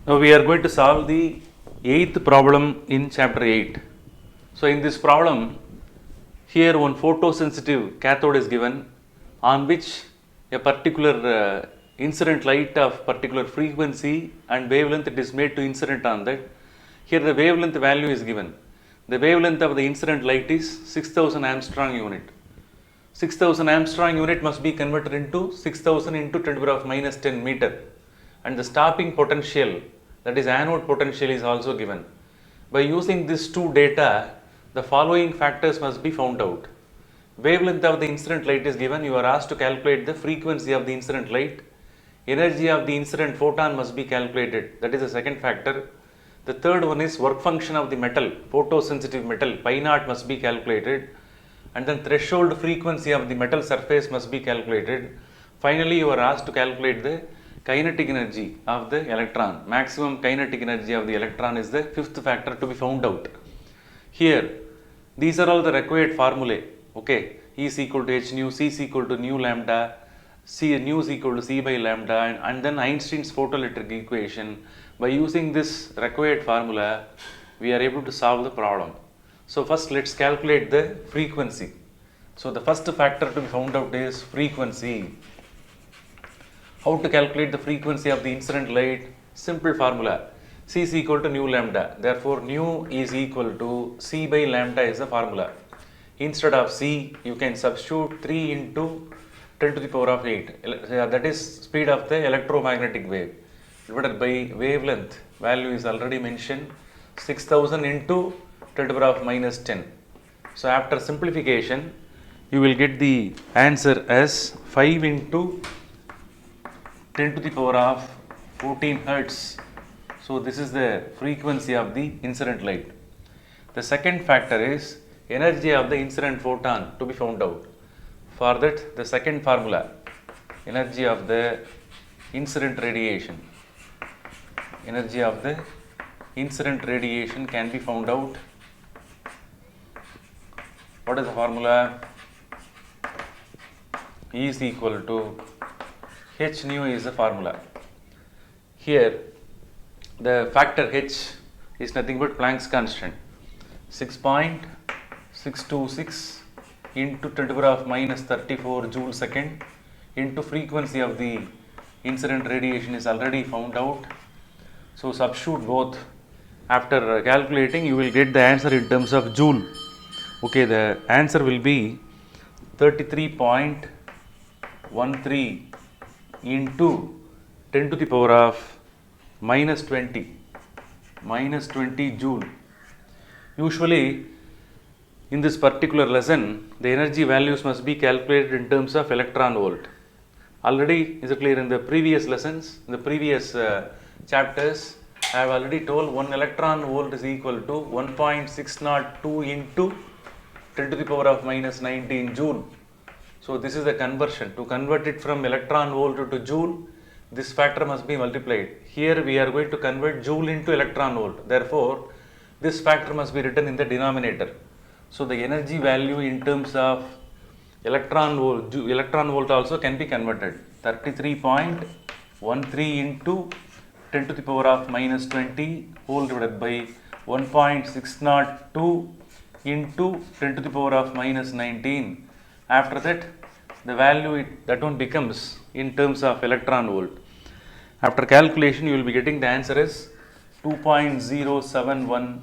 Now we are going to solve the 8th problem in chapter 8. So in this problem, here one photosensitive cathode is given on which a particular incident light of particular frequency and wavelength it is made to incident on that. Here the wavelength value is given. The wavelength of the incident light is 6000 Armstrong unit. 6000 Armstrong unit must be converted into 6000 into 10 to the power of minus 10 meter. And the stopping potential, that is anode potential, is also given. By using these two data, the following factors must be found out. Wavelength of the incident light is given. You are asked to calculate the frequency of the incident light. Energy of the incident photon must be calculated. That is the second factor. The third one is work function of the metal, photosensitive metal, pi naught must be calculated. And then threshold frequency of the metal surface must be calculated. Finally, you are asked to calculate the kinetic energy of the electron. Maximum kinetic energy of the electron is the fifth factor to be found out. Here, these are all the required formulae. Okay, E is equal to h nu, C is equal to nu lambda, nu is equal to C by lambda, and then Einstein's photoelectric equation. By using this required formula, we are able to solve the problem. So first let's calculate the frequency. So the first factor to be found out is frequency. How to calculate the frequency of the incident light? Simple formula. C is equal to nu lambda. Therefore, nu is equal to C by lambda is the formula. Instead of C, you can substitute 3 into 10 to the power of 8. That is speed of the electromagnetic wave. Divided by wavelength. Value is already mentioned. 6000 into 10 to the power of minus 10. So after simplification, you will get the answer as 5 into 10 to the power of 14 hertz. So this is the frequency of the incident light. The second factor is energy of the incident photon to be found out. For that, the second formula, energy of the incident radiation. Energy of the incident radiation can be found out. What is the formula? E is equal to h nu is the formula. Here the factor h is nothing but Planck's constant. 6.626 into 10 to the power of minus 34 joule second into frequency of the incident radiation is already found out. So substitute both. After calculating, you will get the answer in terms of joule. Okay, the answer will be 33.13 into 10 to the power of minus 20 joule. Usually in this particular lesson, the energy values must be calculated in terms of electron volt. Already is it clear in the previous lessons, in the previous chapters, I have already told 1 electron volt is equal to 1.602 into 10 to the power of minus 19 joule. So this is the conversion. To convert it from electron volt to joule, this factor must be multiplied. Here we are going to convert joule into electron volt. Therefore, this factor must be written in the denominator. So the energy value in terms of electron volt also can be converted. 33.13 into 10 to the power of minus 20 whole divided by 1.602 into 10 to the power of minus 19. After that, the value that one becomes in terms of electron volt. After calculation, you will be getting the answer as 2.071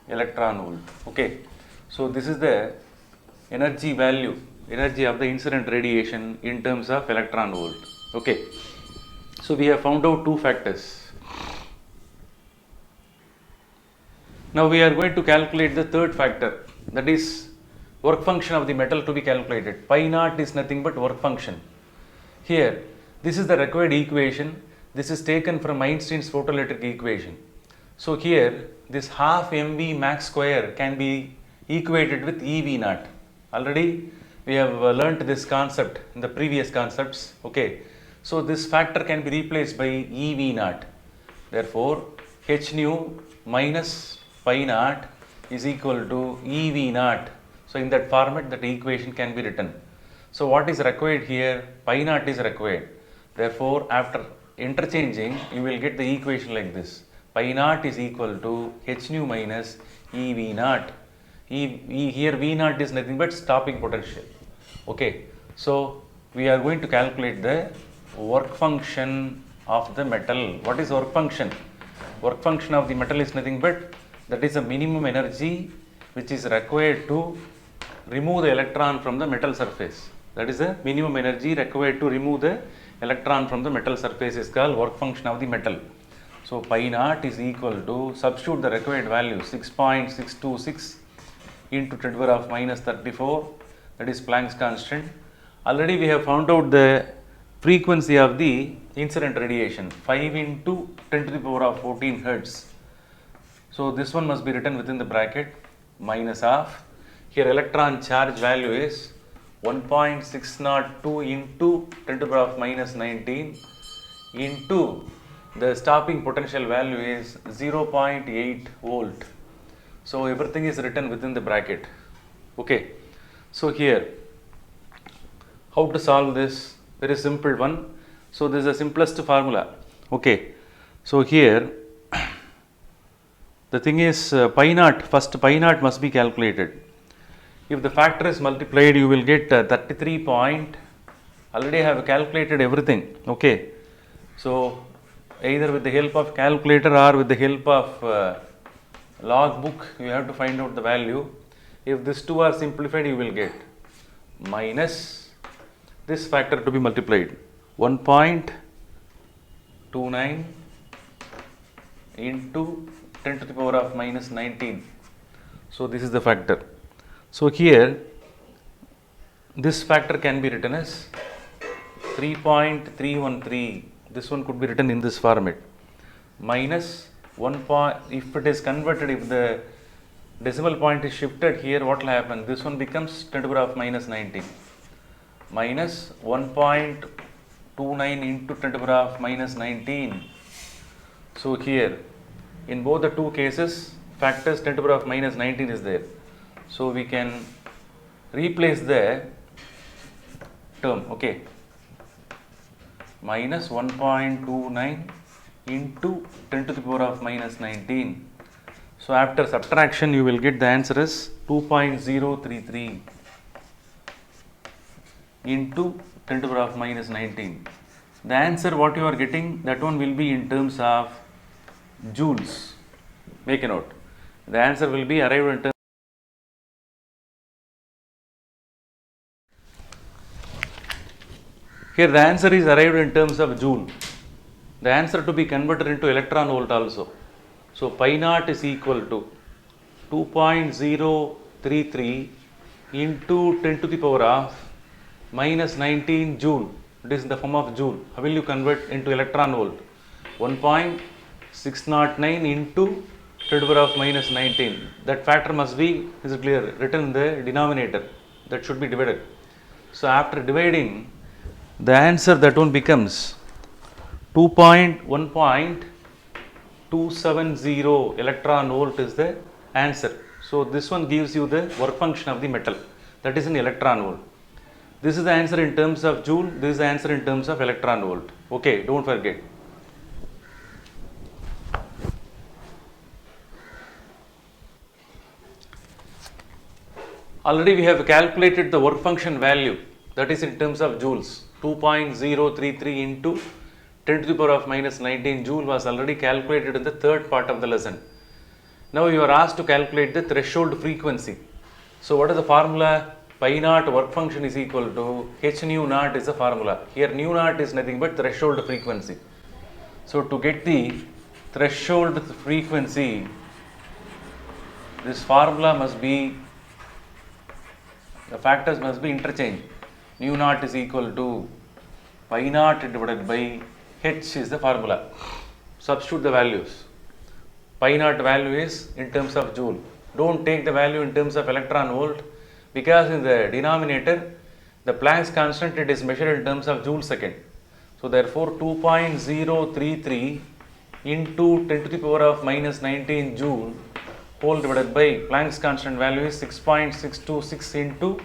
electron volt. Okay, so this is the energy value, energy of the incident radiation in terms of electron volt. Okay, so we have found out two factors. Now we are going to calculate the third factor, that is work function of the metal to be calculated. Pi naught is nothing but work function. Here, this is the required equation. This is taken from Einstein's photoelectric equation. So here, this half mv max square can be equated with EV naught. Already we have learnt this concept in the previous concepts. Okay, so this factor can be replaced by EV naught. Therefore, h nu minus pi naught is equal to EV naught. So in that format, that equation can be written. So what is required here? Pi naught is required. Therefore, after interchanging, you will get the equation like this. Pi naught is equal to h nu minus E V naught. Here V naught is nothing but stopping potential. Okay, so we are going to calculate the work function of the metal. What is work function? Work function of the metal is nothing but that is the minimum energy which is required to remove the electron from the metal surface. That is the minimum energy required to remove the electron from the metal surface is called work function of the metal. So pi naught is equal to, substitute the required value 6.626 into 10 to the power of minus 34, that is Planck's constant. Already we have found out the frequency of the incident radiation, 5 into 10 to the power of 14 Hertz. So this one must be written within the bracket, minus of, here electron charge value is 1.602 into 10 to the power of minus 19 into the stopping potential value is 0.8 volt. So everything is written within the bracket. Okay. So here, how to solve this? Very simple one. So this is the simplest formula. Okay. So here, the thing is pi naught, first pi naught must be calculated. If the factor is multiplied, you will get 33 point. Already I have calculated everything. Okay. So either with the help of calculator or with the help of log book, you have to find out the value. If these two are simplified, you will get minus this factor to be multiplied, 1.29 into 10 to the power of minus 19. So this is the factor. So here this factor can be written as 3.313. This one could be written in this format, minus 1 point, if it is converted, if the decimal point is shifted here, what will happen? This one becomes 10 to the power of minus 19, minus 1.29 into 10 to the power of minus 19. So here, in both the two cases, factors 10 to the power of minus 19 is there. So we can replace the term, okay, minus 1.29 into 10 to the power of minus 19. So after subtraction, you will get the answer as 2.033 into 10 to the power of minus 19. The answer what you are getting, that one will be in terms of joules. Make a note. The answer will be arrived in terms. Here the answer is arrived in terms of joule. The answer to be converted into electron volt also. So pi naught is equal to 2.033 into 10 to the power of minus 19 joule. It is in the form of joule. How will you convert into electron volt? 1.609 into 10 to the power of minus 19. That factor must be, is it clear, written in the denominator. That should be divided. So after dividing, the answer, that one becomes 1.270 electron volt is the answer. So this one gives you the work function of the metal, that is in electron volt. This is the answer in terms of joule, this is the answer in terms of electron volt. Okay, don't forget. Already we have calculated the work function value, that is in terms of joules. 2.033 into 10 to the power of minus 19 joule was already calculated in the third part of the lesson. Now you are asked to calculate the threshold frequency. So what is the formula? Pi naught work function is equal to h nu naught is the formula. Here nu naught is nothing but threshold frequency. So to get the threshold frequency, this formula must be, the factors must be interchanged. Nu naught is equal to pi naught divided by h is the formula. Substitute the values. Pi naught value is in terms of joule. Don't take the value in terms of electron volt, because in the denominator, the Planck's constant, it is measured in terms of joule second. So therefore 2.033 into 10 to the power of minus 19 joule whole divided by Planck's constant value is 6.626 into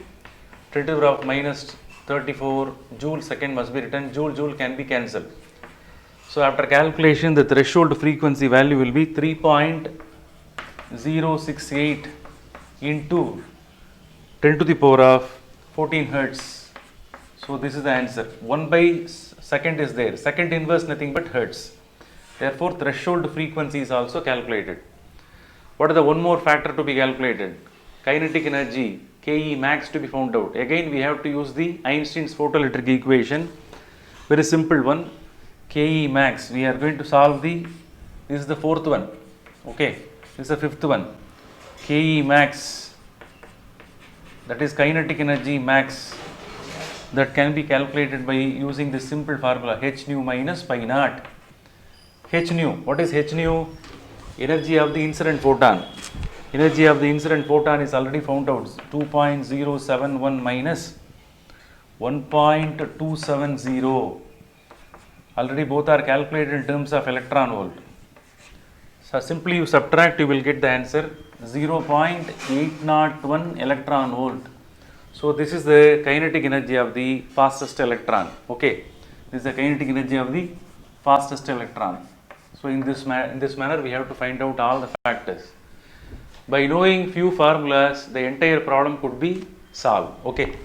10 to the power of minus 34 joule second must be written. Joule can be cancelled. So after calculation, the threshold frequency value will be 3.068 into 10 to the power of 14 hertz. So this is the answer. 1 by second is there. Second inverse nothing but hertz. Therefore, threshold frequency is also calculated. What is the one more factor to be calculated? Kinetic energy, Ke max, to be found out. Again, we have to use the Einstein's photoelectric equation. Very simple one. Ke max. We are going to solve this is the fourth one. Okay. This is the fifth one. Ke max. That is kinetic energy max. That can be calculated by using this simple formula h nu minus pi naught. H nu. What is h nu? Energy of the incident photon. Energy of the incident photon is already found out. 2.071 minus 1.270. Already both are calculated in terms of electron volt. So simply you subtract, you will get the answer 0.801 electron volt. So this is the kinetic energy of the fastest electron. Okay, this is the kinetic energy of the fastest electron. So in this manner we have to find out all the factors. By knowing few formulas, the entire problem could be solved. Okay.